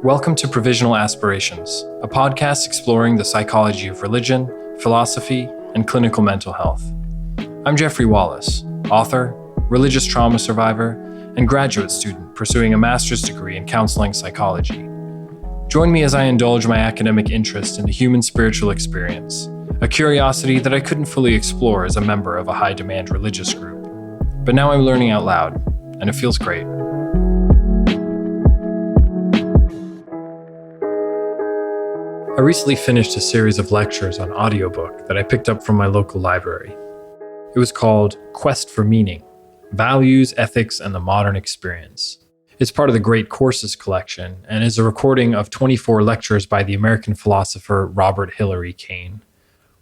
Welcome to Provisional Aspirations, a podcast exploring the psychology of religion, philosophy, and clinical mental health. I'm Geoffrey Wallis, author, religious trauma survivor, and graduate student pursuing a master's degree in counseling psychology. Join me as I indulge my academic interest in the human spiritual experience, a curiosity that I couldn't fully explore as a member of a high-demand religious group. But now I'm learning out loud, and it feels great. I recently finished a series of lectures on audiobook that I picked up from my local library. It was called Quest for Meaning: Values, Ethics, and the Modern Experience. It's part of the Great Courses collection and is a recording of 24 lectures by the American philosopher Robert Hillary Kane.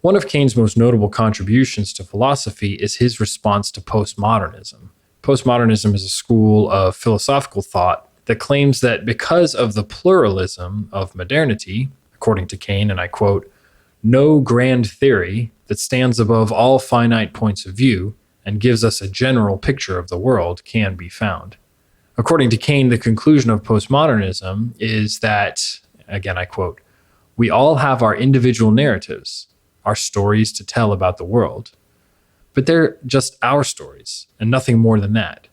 One of Kane's most notable contributions to philosophy is his response to postmodernism. Postmodernism is a school of philosophical thought that claims that because of the pluralism of modernity, according to Kane, and I quote, "no grand theory that stands above all finite points of view and gives us a general picture of the world can be found." According to Kane, the conclusion of postmodernism is that, again I quote, "we all have our individual narratives, our stories to tell about the world, but they're just our stories and nothing more than that.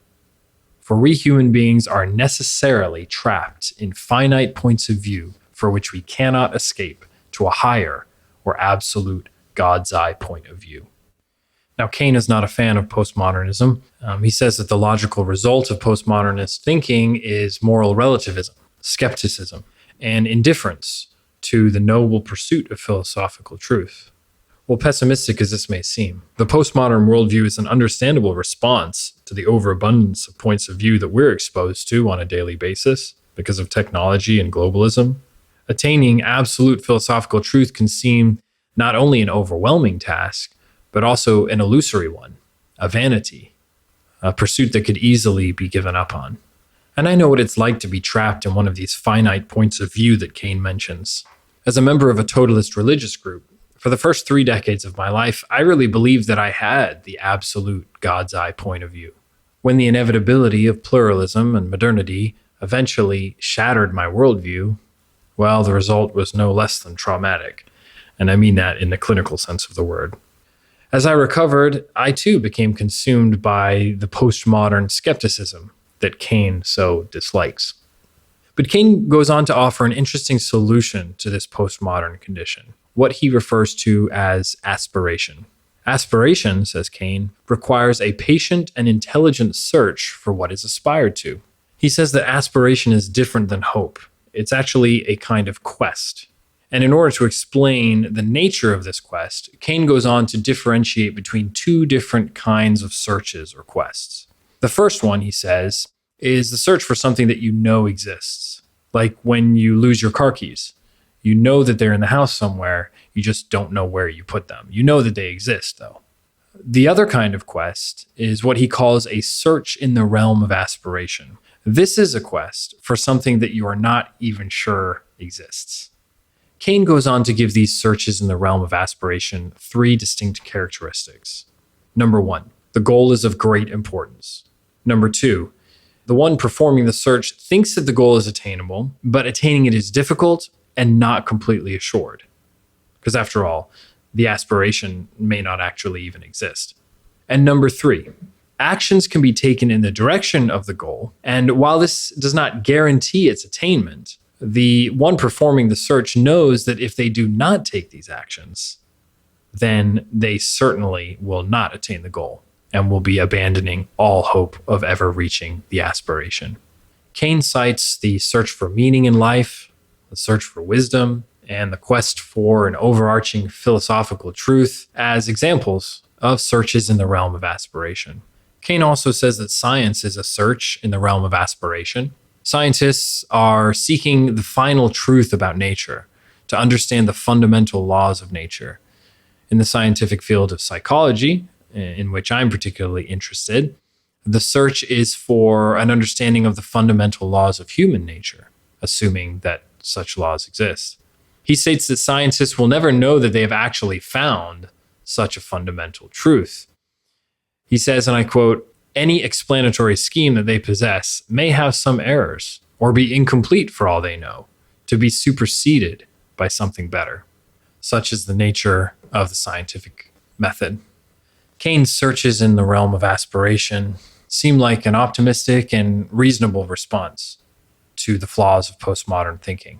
For we human beings are necessarily trapped in finite points of view for which we cannot escape to a higher or absolute God's eye point of view." Now, Kane is not a fan of postmodernism. He says that the logical result of postmodernist thinking is moral relativism, skepticism, and indifference to the noble pursuit of philosophical truth. Well, pessimistic as this may seem, the postmodern worldview is an understandable response to the overabundance of points of view that we're exposed to on a daily basis because of technology and globalism. Attaining absolute philosophical truth can seem not only an overwhelming task, but also an illusory one, a vanity, a pursuit that could easily be given up on. And I know what it's like to be trapped in one of these finite points of view that Kane mentions. As a member of a totalist religious group, for the first 3 decades of my life, I really believed that I had the absolute God's eye point of view. When the inevitability of pluralism and modernity eventually shattered my worldview, well, the result was no less than traumatic, and I mean that in the clinical sense of the word. As I recovered, I too became consumed by the postmodern skepticism that Kane so dislikes. But Kane goes on to offer an interesting solution to this postmodern condition, what he refers to as aspiration. Aspiration, says Kane, requires a patient and intelligent search for what is aspired to. He says that aspiration is different than hope. It's actually a kind of quest. And in order to explain the nature of this quest, Kane goes on to differentiate between 2 different kinds of searches or quests. The first one, he says, is the search for something that you know exists. Like when you lose your car keys. You know that they're in the house somewhere, you just don't know where you put them. You know that they exist, though. The other kind of quest is what he calls a search in the realm of aspiration. This is a quest for something that you are not even sure exists. Kane goes on to give these searches in the realm of aspiration 3 distinct characteristics. Number 1, the goal is of great importance. Number 2, the one performing the search thinks that the goal is attainable, but attaining it is difficult and not completely assured. Because after all, the aspiration may not actually even exist. And number 3, actions can be taken in the direction of the goal, and while this does not guarantee its attainment, the one performing the search knows that if they do not take these actions, then they certainly will not attain the goal and will be abandoning all hope of ever reaching the aspiration. Kane cites the search for meaning in life, the search for wisdom, and the quest for an overarching philosophical truth as examples of searches in the realm of aspiration. Kane also says that science is a search in the realm of aspiration. Scientists are seeking the final truth about nature, to understand the fundamental laws of nature. In the scientific field of psychology, in which I'm particularly interested, the search is for an understanding of the fundamental laws of human nature, assuming that such laws exist. He states that scientists will never know that they have actually found such a fundamental truth. He says, and I quote, "Any explanatory scheme that they possess may have some errors or be incomplete for all they know. to be superseded by something better. Such is the nature of the scientific method. Kane's searches in the realm of aspiration seem like an optimistic and reasonable response to the flaws of postmodern thinking,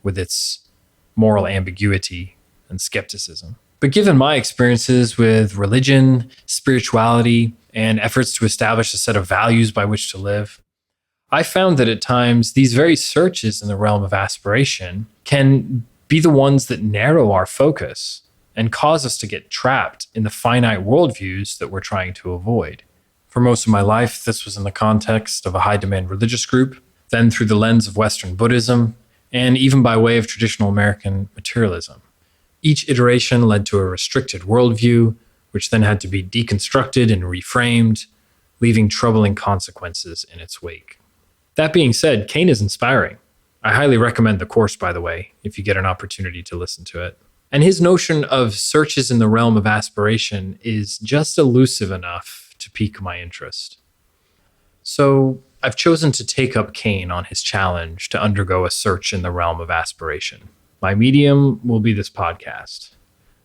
with its moral ambiguity and skepticism. But given my experiences with religion, spirituality, and efforts to establish a set of values by which to live, I found that at times these very searches in the realm of aspiration can be the ones that narrow our focus and cause us to get trapped in the finite worldviews that we're trying to avoid. For most of my life, this was in the context of a high-demand religious group, then through the lens of Western Buddhism, and even by way of traditional American materialism. Each iteration led to a restricted worldview, which then had to be deconstructed and reframed, leaving troubling consequences in its wake. That being said, Kane is inspiring. I highly recommend the course, by the way, if you get an opportunity to listen to it. And his notion of searches in the realm of aspiration is just elusive enough to pique my interest. So I've chosen to take up Kane on his challenge to undergo a search in the realm of aspiration. My medium will be this podcast.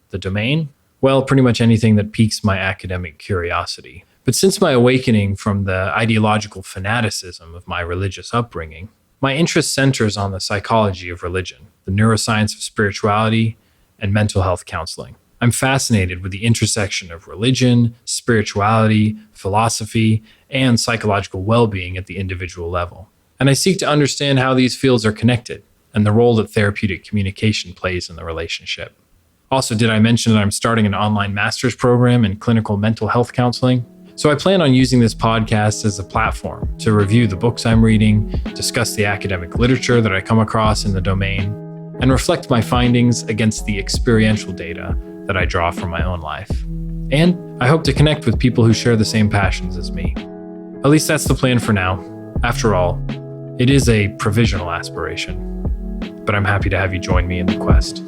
The domain? Well, pretty much anything that piques my academic curiosity. But since my awakening from the ideological fanaticism of my religious upbringing, my interest centers on the psychology of religion, the neuroscience of spirituality, and mental health counseling. I'm fascinated with the intersection of religion, spirituality, philosophy, and psychological well-being at the individual level. And I seek to understand how these fields are connected and the role that therapeutic communication plays in the relationship. Also, did I mention that I'm starting an online master's program in clinical mental health counseling? So I plan on using this podcast as a platform to review the books I'm reading, discuss the academic literature that I come across in the domain, and reflect my findings against the experiential data that I draw from my own life. And I hope to connect with people who share the same passions as me. At least that's the plan for now. After all, it is a provisional aspiration. But I'm happy to have you join me in the quest.